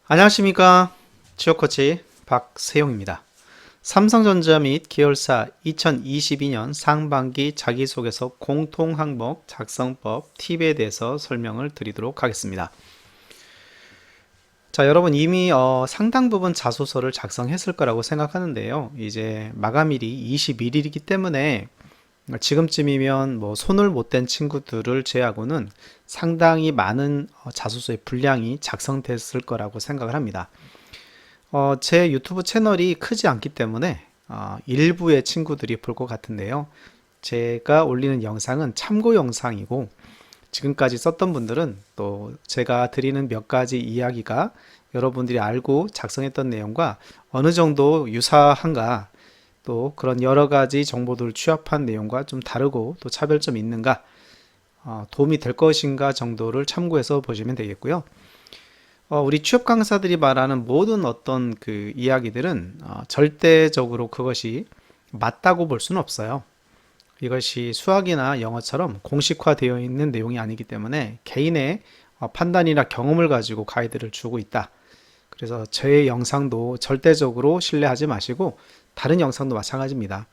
안녕하십니까. 취업코치 박세용입니다. 삼성전자 및 계열사 2022년 상반기 자기소개서 공통항목 작성법 팁에 대해서 설명을 드리도록 하겠습니다. 자, 여러분 이미 상당 부분 자소서를 작성했을 거라고 생각하는데요. 이제 마감일이 21일이기 때문에 지금쯤이면 뭐 손을 못 댄 친구들을 제외하고는 상당히 많은 자소서의 분량이 작성됐을 거라고 생각을 합니다. 제 유튜브 채널이 크지 않기 때문에 일부의 친구들이 볼 것 같은데요. 제가 올리는 영상은 참고 영상이고 지금까지 썼던 분들은 또 제가 드리는 몇 가지 이야기가 여러분들이 알고 작성했던 내용과 어느 정도 유사한가, 또 그런 여러 가지 정보들을 취합한 내용과 좀 다르고 또 차별점이 있는가, 도움이 될 것인가 정도를 참고해서 보시면 되겠고요. 우리 취업 강사들이 말하는 모든 어떤 그 이야기들은 절대적으로 그것이 맞다고 볼 수는 없어요. 이것이 수학이나 영어처럼 공식화되어 있는 내용이 아니기 때문에 개인의 판단이나 경험을 가지고 가이드를 주고 있다. 그래서 제 영상도 절대적으로 신뢰하지 마시고 다른 영상도 마찬가지입니다.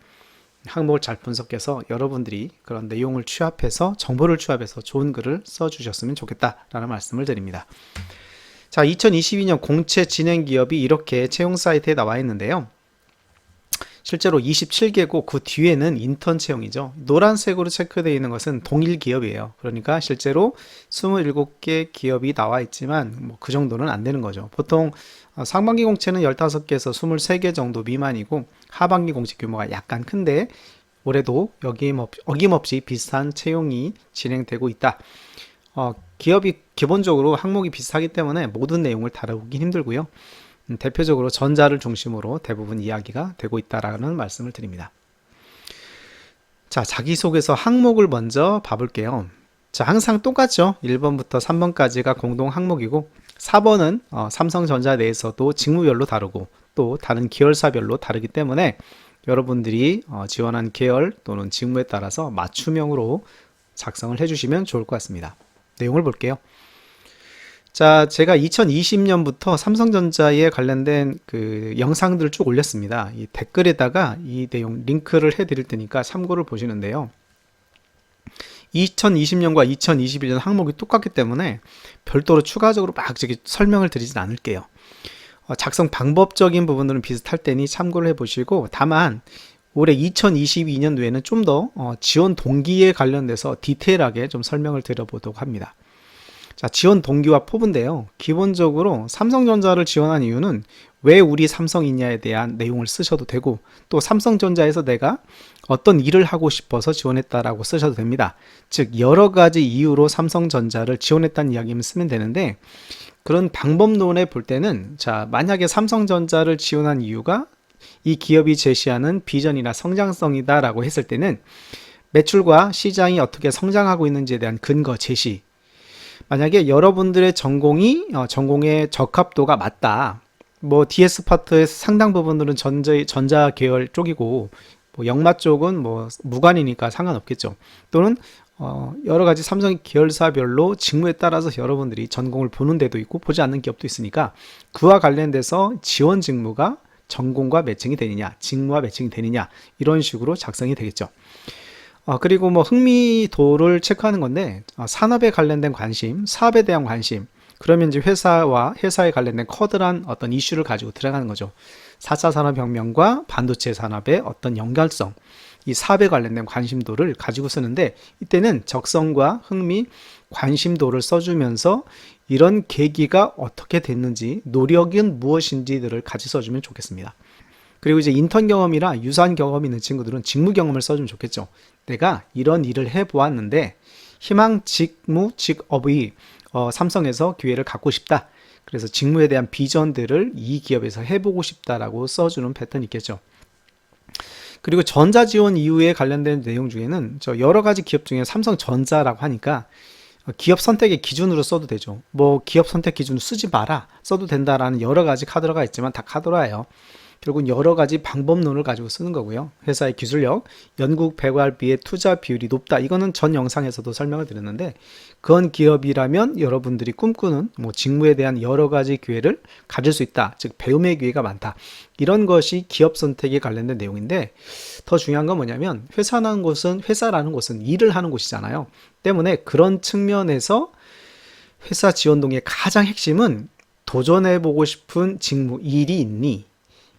항목을 잘 분석해서 여러분들이 그런 내용을 취합해서 정보를 취합해서 좋은 글을 써주셨으면 좋겠다라는 말씀을 드립니다. 자, 2022년 공채 진행 기업이 이렇게 채용 사이트에 나와 있는데요. 실제로 27개고 그 뒤에는 인턴 채용이죠. 노란색으로 체크되어 있는 것은 동일 기업이에요. 그러니까 실제로 27개 기업이 나와 있지만 뭐 그 정도는 안 되는 거죠. 보통 상반기 공채는 15개에서 23개 정도 미만이고 하반기 공채 규모가 약간 큰데 올해도 어김없이 비슷한 채용이 진행되고 있다. 기업이 기본적으로 항목이 비슷하기 때문에 모든 내용을 다루긴 힘들고요. 대표적으로 전자를 중심으로 대부분 이야기가 되고 있다라는 말씀을 드립니다. 자, 자기소개서 항목을 먼저 봐볼게요. 자, 항상 똑같죠. 1번부터 3번까지가 공동 항목이고 4번은 삼성전자 내에서도 직무별로 다르고 또 다른 계열사별로 다르기 때문에 여러분들이 지원한 계열 또는 직무에 따라서 맞춤형으로 작성을 해주시면 좋을 것 같습니다. 내용을 볼게요. 자, 제가 2020년부터 삼성전자에 관련된 그 영상들을 쭉 올렸습니다. 이 댓글에다가 이 내용 링크를 해드릴 테니까 참고를 보시는데요. 2020년과 2021년 항목이 똑같기 때문에 별도로 추가적으로 막 설명을 드리진 않을게요. 작성 방법적인 부분들은 비슷할 테니 참고를 해보시고, 다만 올해 2022년도에는 좀 더 지원 동기에 관련돼서 디테일하게 좀 설명을 드려보도록 합니다. 자, 지원 동기와 포부인데요. 기본적으로 삼성전자를 지원한 이유는 왜 우리 삼성이냐에 대한 내용을 쓰셔도 되고, 또 삼성전자에서 내가 어떤 일을 하고 싶어서 지원했다라고 쓰셔도 됩니다. 즉 여러 가지 이유로 삼성전자를 지원했다는 이야기를 쓰면 되는데, 그런 방법론에 볼 때는 자, 만약에 삼성전자를 지원한 이유가 이 기업이 제시하는 비전이나 성장성이다 라고 했을 때는 매출과 시장이 어떻게 성장하고 있는지에 대한 근거 제시, 만약에 여러분들의 전공의 적합도가 맞다, 뭐 DS 파트의 상당 부분들은 전자 계열 쪽이고 뭐 영마 쪽은 뭐 무관이니까 상관없겠죠. 또는 여러 가지 삼성 계열사별로 직무에 따라서 여러분들이 전공을 보는 데도 있고 보지 않는 기업도 있으니까 그와 관련돼서 지원 직무가 전공과 매칭이 되느냐, 직무와 매칭이 되느냐, 이런 식으로 작성이 되겠죠. 그리고 뭐 흥미도를 체크하는 건데, 산업에 관련된 관심, 사업에 대한 관심, 그러면 이제 회사에 관련된 커다란 어떤 이슈를 가지고 들어가는 거죠. 4차 산업혁명과 반도체 산업의 어떤 연결성, 이 사업에 관련된 관심도를 가지고 쓰는데, 이때는 적성과 흥미, 관심도를 써주면서 이런 계기가 어떻게 됐는지, 노력은 무엇인지들을 같이 써주면 좋겠습니다. 그리고 이제 인턴 경험이나 유사한 경험이 있는 친구들은 직무 경험을 써주면 좋겠죠. 내가 이런 일을 해보았는데 희망 직업의 삼성에서 기회를 갖고 싶다. 그래서 직무에 대한 비전들을 이 기업에서 해보고 싶다라고 써주는 패턴이 있겠죠. 그리고 전자 지원 이후에 관련된 내용 중에는 저 여러 가지 기업 중에 삼성전자라고 하니까 기업 선택의 기준으로 써도 되죠. 뭐 기업 선택 기준 쓰지 마라 써도 된다라는 여러 가지 카드라가 있지만 다 카드라예요. 결국 여러 가지 방법론을 가지고 쓰는 거고요. 회사의 기술력, 연구 개발비의 투자 비율이 높다. 이거는 전 영상에서도 설명을 드렸는데, 그런 기업이라면 여러분들이 꿈꾸는 뭐 직무에 대한 여러 가지 기회를 가질 수 있다. 즉 배움의 기회가 많다. 이런 것이 기업 선택에 관련된 내용인데, 더 중요한 건 뭐냐면 회사라는 곳은 일을 하는 곳이잖아요. 때문에 그런 측면에서 회사 지원동의 가장 핵심은 도전해보고 싶은 직무, 일이 있니?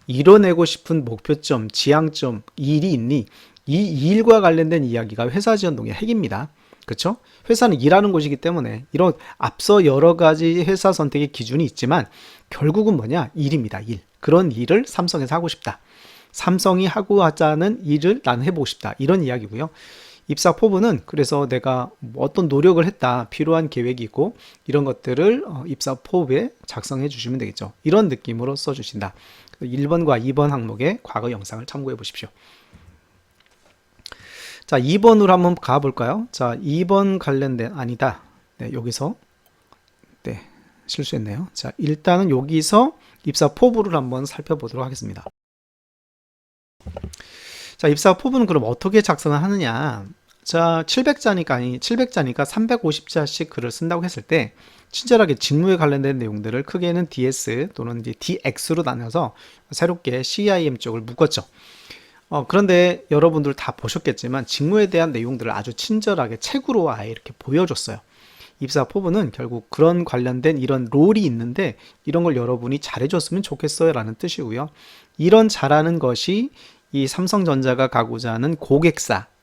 이뤄내고 싶은 목표점, 지향점, 일이 있니? 이 일과 관련된 이야기가 회사 지원동의 핵입니다. 그렇죠? 회사는 일하는 곳이기 때문에 이런 앞서 여러 가지 회사 선택의 기준이 있지만 결국은 뭐냐? 일입니다. 일. 그런 일을 삼성에서 하고 싶다. 삼성이 하고 하자는 일을 나는 해보고 싶다. 이런 이야기고요. 입사 포부는 그래서 내가 어떤 노력을 했다, 필요한 계획이 있고 이런 것들을 입사 포부에 작성해 주시면 되겠죠. 이런 느낌으로 써주신다. 1번과 2번 항목의 과거 영상을 참고해 보십시오. 자, 2번으로 한번 가볼까요? 자, 2번 관련된 아니다. 네, 여기서 네, 실수했네요. 자, 일단은 여기서 입사 포부를 한번 살펴보도록 하겠습니다. 자, 입사 포부는 그럼 어떻게 작성을 하느냐? 자, 700자니까 350자씩 글을 쓴다고 했을 때 친절하게 직무에 관련된 내용들을 크게는 DS 또는 이제 DX로 나눠서 새롭게 CIM 쪽을 묶었죠. 그런데 여러분들 다 보셨겠지만 직무에 대한 내용들을 아주 친절하게 책으로 아예 이렇게 보여줬어요. 입사 포부는 결국 그런 관련된 이런 롤이 있는데 이런 걸 여러분이 잘해줬으면 좋겠어요 라는 뜻이고요. 이런 잘하는 것이 이 삼성전자가 가고자 하는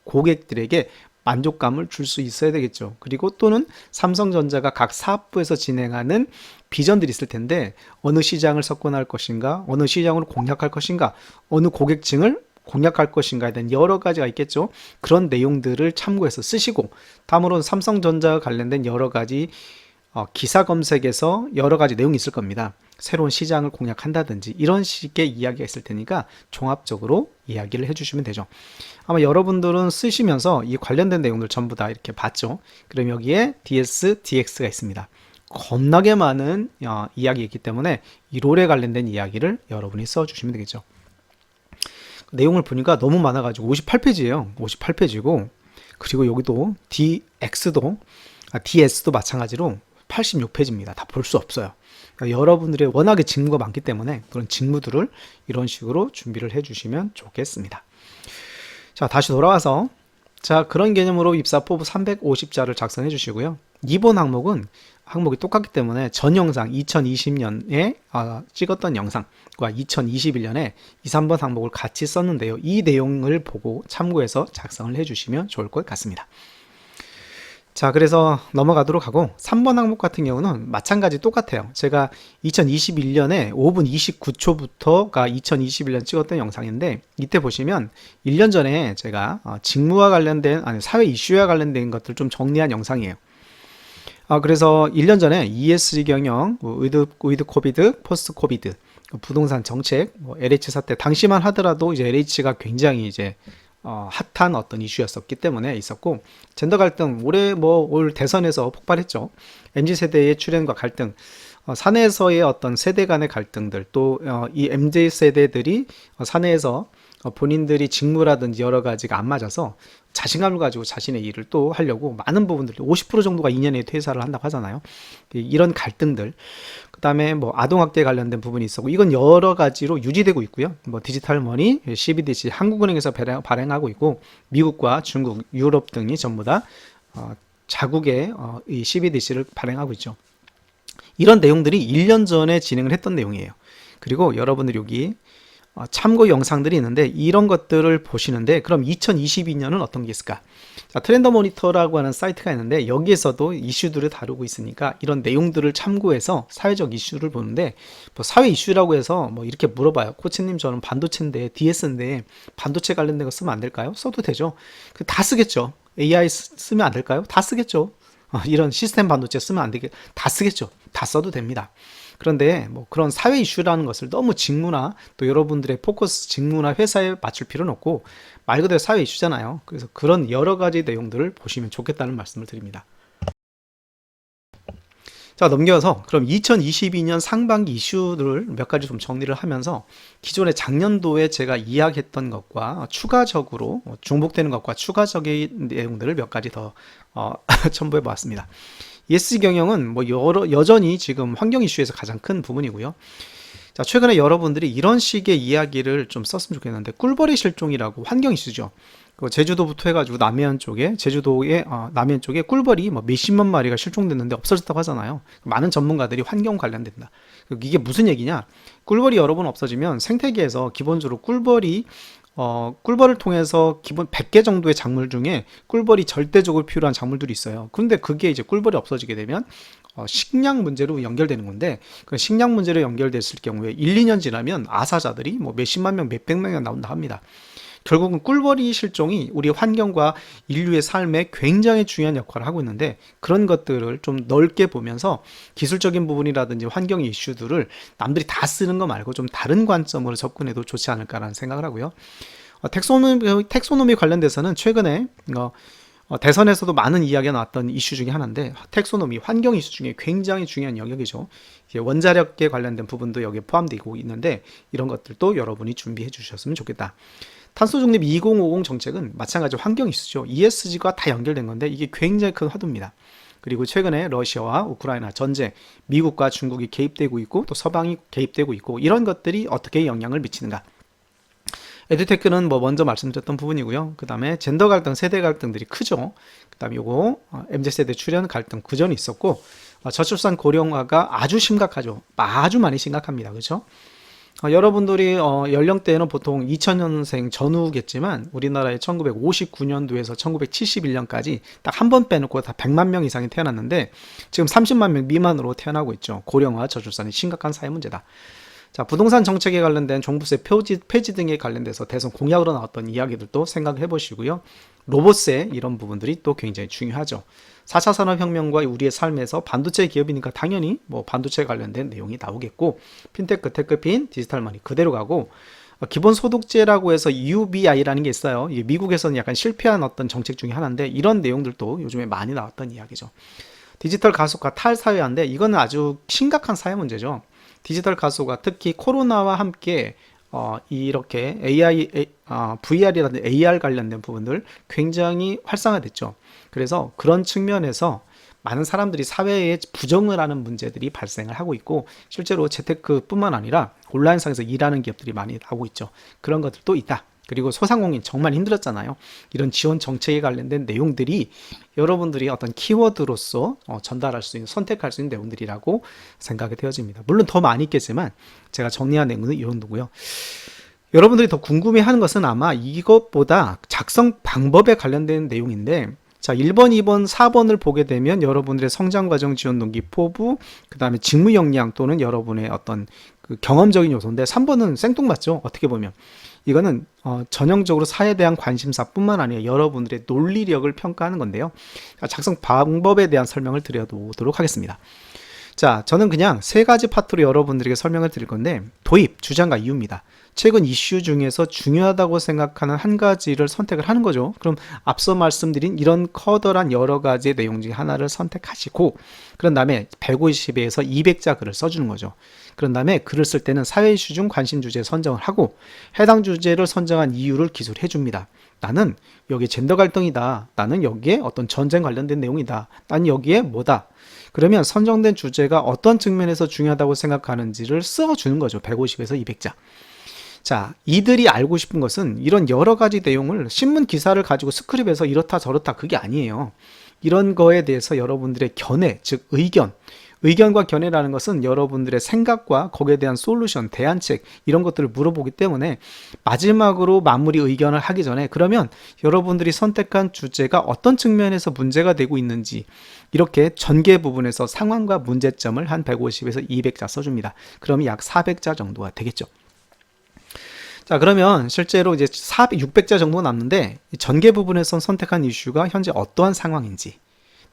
고객들에게 만족감을 줄 수 있어야 되겠죠. 그리고 또는 삼성전자가 각 사업부에서 진행하는 비전들이 있을 텐데 어느 시장을 석권할 것인가, 어느 시장으로 공략할 것인가, 어느 고객층을 공략할 것인가에 대한 여러 가지가 있겠죠. 그런 내용들을 참고해서 쓰시고, 다음으로는 삼성전자와 관련된 여러 가지 기사 검색에서 여러 가지 내용이 있을 겁니다. 새로운 시장을 공략한다든지 이런 식의 이야기가 있을 테니까 종합적으로 이야기를 해주시면 되죠. 아마 여러분들은 쓰시면서 이 관련된 내용들 전부 다 이렇게 봤죠. 그럼 여기에 DS, DX가 있습니다. 겁나게 많은 이야기가 있기 때문에 이 롤에 관련된 이야기를 여러분이 써주시면 되겠죠. 내용을 보니까 너무 많아가지고 58페이지예요. 58페이지고 그리고 여기도 DS도 마찬가지로 86페이지입니다. 다 볼 수 없어요. 그러니까 여러분들의 워낙에 직무가 많기 때문에 그런 직무들을 이런 식으로 준비를 해주시면 좋겠습니다. 자, 다시 돌아와서 자, 그런 개념으로 입사 포부 350자를 작성해 주시고요. 2번 항목이 똑같기 때문에 전 영상 2020년에 찍었던 영상과 2021년에 2, 3번 항목을 같이 썼는데요. 이 내용을 보고 참고해서 작성을 해주시면 좋을 것 같습니다. 자, 그래서 넘어가도록 하고 3번 항목 같은 경우는 마찬가지 똑같아요. 제가 2021년에 5분 29초부터가 2021년 찍었던 영상인데 이때 보시면 1년 전에 제가 직무와 관련된 사회 이슈와 관련된 것들 좀 정리한 영상이에요. 그래서 1년 전에 ESG 경영, 위드 코비드, 포스트 코비드, 부동산 정책, LH 사태 당시만 하더라도 이제 LH가 굉장히 이제 핫한 어떤 이슈였었기 때문에 있었고, 젠더 갈등 올 대선에서 폭발했죠. MZ세대의 출현과 갈등, 사내에서의 어떤 세대 간의 갈등들, 또 이 MZ세대들이 사내에서 본인들이 직무라든지 여러 가지가 안 맞아서 자신감을 가지고 자신의 일을 또 하려고 많은 부분들 50% 정도가 2년에 퇴사를 한다고 하잖아요. 이런 갈등들, 그 다음에 아동학대 관련된 부분이 있었고, 이건 여러 가지로 유지되고 있고요. 디지털 머니, CBDC 한국은행에서 발행하고 있고, 미국과 중국, 유럽 등이 전부 다 자국의 이 CBDC를 발행하고 있죠. 이런 내용들이 1년 전에 진행을 했던 내용이에요. 그리고 여러분들이 여기 참고 영상들이 있는데 이런 것들을 보시는데, 그럼 2022년은 어떤 게 있을까? 자, 트렌드 모니터라고 하는 사이트가 있는데 여기에서도 이슈들을 다루고 있으니까 이런 내용들을 참고해서 사회적 이슈를 보는데, 사회 이슈라고 해서 이렇게 물어봐요. 코치님, 저는 반도체인데 DS인데 반도체 관련된 거 쓰면 안 될까요? 써도 되죠. 다 쓰겠죠. AI 쓰면 안 될까요? 다 쓰겠죠. 이런 시스템 반도체 쓰면 안 되게 다 쓰겠죠. 다 써도 됩니다. 그런데 그런 사회 이슈라는 것을 너무 직무나 또 여러분들의 포커스 직무나 회사에 맞출 필요는 없고 말 그대로 사회 이슈잖아요. 그래서 그런 여러 가지 내용들을 보시면 좋겠다는 말씀을 드립니다. 자, 자, 넘겨서 그럼 2022년 상반기 이슈를 몇 가지 좀 정리를 하면서 기존에 작년도에 제가 이야기했던 것과 추가적으로 중복되는 것과 추가적인 내용들을 몇 가지 더 첨부해 보았습니다. ESG 경영은 뭐 여전히 지금 환경 이슈에서 가장 큰 부분이고요. 자, 최근에 여러분들이 이런 식의 이야기를 좀 썼으면 좋겠는데, 꿀벌이 실종이라고 환경 이슈죠. 제주도부터 해가지고 제주도의 남해안 쪽에 꿀벌이 뭐 몇십만 마리가 실종됐는데 없어졌다고 하잖아요. 많은 전문가들이 환경 관련된다. 이게 무슨 얘기냐? 꿀벌이 여러 번 없어지면 생태계에서 기본적으로 꿀벌을 통해서 기본 100개 정도의 작물 중에 꿀벌이 절대적으로 필요한 작물들이 있어요. 그런데 그게 이제 꿀벌이 없어지게 되면 식량 문제로 연결되는 건데, 그 식량 문제로 연결됐을 경우에 1, 2년 지나면 아사자들이 뭐 몇십만 명, 몇백 명이 나온다 합니다. 결국은 꿀벌이 실종이 우리 환경과 인류의 삶에 굉장히 중요한 역할을 하고 있는데, 그런 것들을 좀 넓게 보면서 기술적인 부분이라든지 환경 이슈들을 남들이 다 쓰는 거 말고 좀 다른 관점으로 접근해도 좋지 않을까라는 생각을 하고요. 텍소노미 관련돼서는 최근에 대선에서도 많은 이야기가 나왔던 이슈 중에 하나인데, 텍소노미, 환경 이슈 중에 굉장히 중요한 영역이죠. 원자력에 관련된 부분도 여기에 포함되고 있는데, 이런 것들도 여러분이 준비해 주셨으면 좋겠다. 탄소중립 2050 정책은 마찬가지로 환경 이슈죠. ESG가 다 연결된 건데 이게 굉장히 큰 화두입니다. 그리고 최근에 러시아와 우크라이나 전쟁, 미국과 중국이 개입되고 있고 또 서방이 개입되고 있고, 이런 것들이 어떻게 영향을 미치는가. 에듀테크는 뭐 먼저 말씀드렸던 부분이고요. 그 다음에 젠더 갈등, 세대 갈등들이 크죠. 그 다음에 요거 MZ세대 출연 갈등 그전에 있었고, 저출산 고령화가 아주 심각하죠. 아주 많이 심각합니다. 그렇죠? 여러분들이 연령대는 보통 2000년생 전후겠지만, 우리나라에 1959년도에서 1971년까지 딱 한 번 빼놓고 다 100만 명 이상이 태어났는데, 지금 30만 명 미만으로 태어나고 있죠. 고령화, 저출산이 심각한 사회 문제다. 자, 부동산 정책에 관련된 종부세 폐지 등에 관련돼서 대선 공약으로 나왔던 이야기들도 생각해 보시고요. 로봇세, 이런 부분들이 또 굉장히 중요하죠. 4차 산업혁명과 우리의 삶에서 반도체 기업이니까 당연히 뭐 반도체 관련된 내용이 나오겠고, 핀테크, 테크핀, 디지털머니 그대로 가고, 기본소득제라고 해서 UBI라는 게 있어요. 이게 미국에서는 약간 실패한 어떤 정책 중에 하나인데, 이런 내용들도 요즘에 많이 나왔던 이야기죠. 디지털 가속화 탈사회화인데, 이거는 아주 심각한 사회 문제죠. 디지털 가속화, 특히 코로나와 함께 이렇게 VR이라든지 AR 관련된 부분들 굉장히 활성화됐죠. 그래서 그런 측면에서 많은 사람들이 사회에 부정을 하는 문제들이 발생을 하고 있고, 실제로 재테크뿐만 아니라 온라인상에서 일하는 기업들이 많이 나오고 있죠. 그런 것들도 있다. 그리고 소상공인 정말 힘들었잖아요. 이런 지원 정책에 관련된 내용들이 여러분들이 어떤 키워드로서 전달할 수 있는, 선택할 수 있는 내용들이라고 생각이 되어집니다. 물론 더 많이 있겠지만 제가 정리한 내용은 이 정도고요. 여러분들이 더 궁금해하는 것은 아마 이것보다 작성 방법에 관련된 내용인데, 자, 1번, 2번, 4번을 보게 되면 여러분들의 성장과정 지원 동기 포부, 그 다음에 직무 역량 또는 여러분의 어떤 그 경험적인 요소인데, 3번은 생뚱맞죠. 어떻게 보면 이거는 전형적으로 사회에 대한 관심사뿐만 아니라 여러분들의 논리력을 평가하는 건데요. 작성 방법에 대한 설명을 드려보도록 하겠습니다. 자, 저는 그냥 세 가지 파트로 여러분들에게 설명을 드릴 건데, 도입, 주장과 이유입니다. 최근 이슈 중에서 중요하다고 생각하는 한 가지를 선택을 하는 거죠. 그럼 앞서 말씀드린 이런 커다란 여러 가지의 내용 중에 하나를 선택하시고, 그런 다음에 150에서 200자 글을 써주는 거죠. 그런 다음에 글을 쓸 때는 사회 이슈 중 관심 주제 선정을 하고, 해당 주제를 선정한 이유를 기술해 줍니다. 나는 여기에 젠더 갈등이다. 나는 여기에 어떤 전쟁 관련된 내용이다. 나는 여기에 뭐다. 그러면 선정된 주제가 어떤 측면에서 중요하다고 생각하는지를 써주는 거죠. 150에서 200자. 자, 이들이 알고 싶은 것은 이런 여러 가지 내용을 신문 기사를 가지고 스크립해서 이렇다 저렇다 그게 아니에요. 이런 거에 대해서 여러분들의 견해, 즉 의견과 견해라는 것은 여러분들의 생각과 거기에 대한 솔루션, 대안책 이런 것들을 물어보기 때문에, 마지막으로 마무리 의견을 하기 전에 그러면 여러분들이 선택한 주제가 어떤 측면에서 문제가 되고 있는지 이렇게 전개 부분에서 상황과 문제점을 한 150에서 200자 써줍니다. 그러면 약 400자 정도가 되겠죠. 자, 그러면 실제로 이제 600자 정도 남는데, 전개 부분에서 선택한 이슈가 현재 어떠한 상황인지,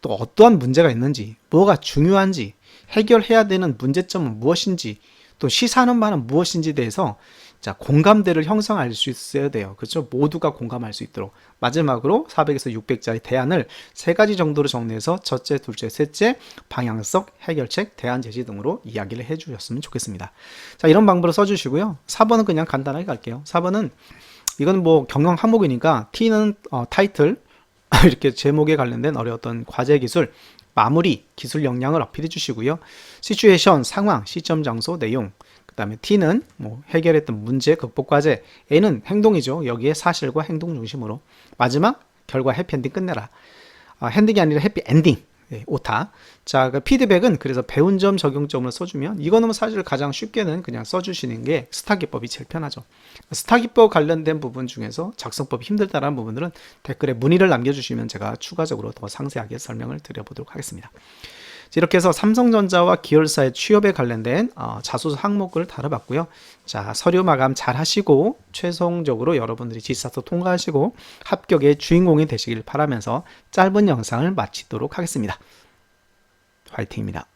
또 어떠한 문제가 있는지, 뭐가 중요한지, 해결해야 되는 문제점은 무엇인지, 또 시사하는 바는 무엇인지에 대해서 자, 공감대를 형성할 수 있어야 돼요. 그렇죠? 모두가 공감할 수 있도록. 마지막으로 400에서 600자의 대안을 세 가지 정도로 정리해서 첫째, 둘째, 셋째, 방향성, 해결책, 대안 제시 등으로 이야기를 해주셨으면 좋겠습니다. 자, 이런 방법으로 써주시고요. 4번은 그냥 간단하게 갈게요. 4번은 이건 뭐 경영 항목이니까 T는 타이틀, 이렇게 제목에 관련된 어려웠던 과제 기술, 마무리, 기술 역량을 어필해 주시고요. 시츄에이션, 상황, 시점, 장소, 내용. 그 다음에 T는 뭐 해결했던 문제, 극복 과제. A는 행동이죠. 여기에 사실과 행동 중심으로. 마지막, 결과 해피엔딩 끝내라. 핸딩이 아니라 해피엔딩. 네, 오타. 자, 그 피드백은 그래서 배운 점, 적용점을 써주면 이거는 뭐 사실 가장 쉽게는 그냥 써주시는 게 스타 기법이 제일 편하죠. 스타 기법 관련된 부분 중에서 작성법이 힘들다라는 부분들은 댓글에 문의를 남겨주시면 제가 추가적으로 더 상세하게 설명을 드려보도록 하겠습니다. 이렇게 해서 삼성전자와 기열사의 취업에 관련된 자소서 항목을 다뤄봤고요. 자, 서류 마감 잘 하시고 최종적으로 여러분들이 지사서 통과하시고 합격의 주인공이 되시길 바라면서 짧은 영상을 마치도록 하겠습니다. 화이팅입니다.